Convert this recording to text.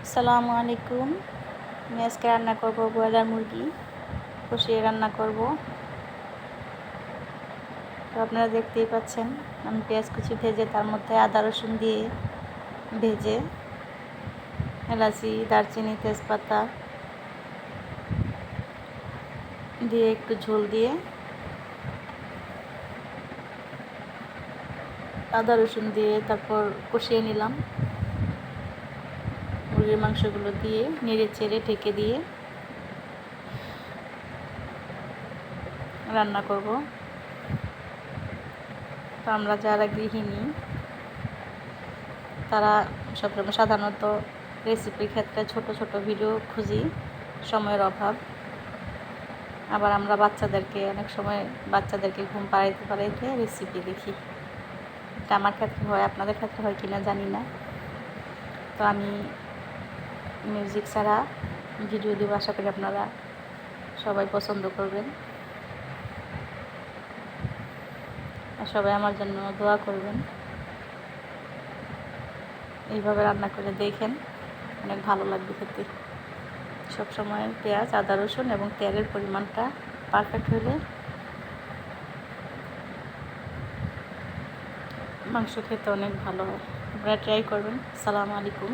আসসালামু আলাইকুম। আমি আজকে রান্না করব ব্রয়লার মুরগি কষিয়ে রান্না করব। তো আপনারা দেখতেই পাচ্ছেন আমি পেঁয়াজ কুচি ভেজে তার মধ্যে আদা রসুন দিয়ে ভেজে এলাচি দারচিনি তেজপাতা দিয়ে একটু ঝোল দিয়ে আদা রসুন দিয়ে তারপর কষিয়ে নিলাম। মুরগির মাংসগুলো দিয়ে নেড়ে চেড়ে ঢেকে দিয়ে রান্না করব। তো আমরা যারা গৃহিণী তারা সবসময় সাধারণত রেসিপির ক্ষেত্রে ছোট ছোট ভিডিও খুঁজি, সময়ের অভাব। আবার আমরা অনেক সময় বাচ্চাদেরকে ঘুম পাড়াইতে রেসিপি দেখি। এটা আমার ক্ষেত্রে হয়, আপনাদের ক্ষেত্রে হয় কিনা জানি না। তো আমি মিউজিক ছাড়া ভিডিও দিব, আশা করি আপনারা সবাই পছন্দ করবেন আর সবাই আমার জন্য দোয়া করবেন। এইভাবে রান্না করে দেখেন, অনেক ভালো লাগবে খেতে। সবসময় পেঁয়াজ আদা রসুন এবং তেলের পরিমাণটা পারফেক্ট হলে মাংস খেতে অনেক ভালো হয়। আপনারা ট্রাই করবেন। আসসালামু আলাইকুম।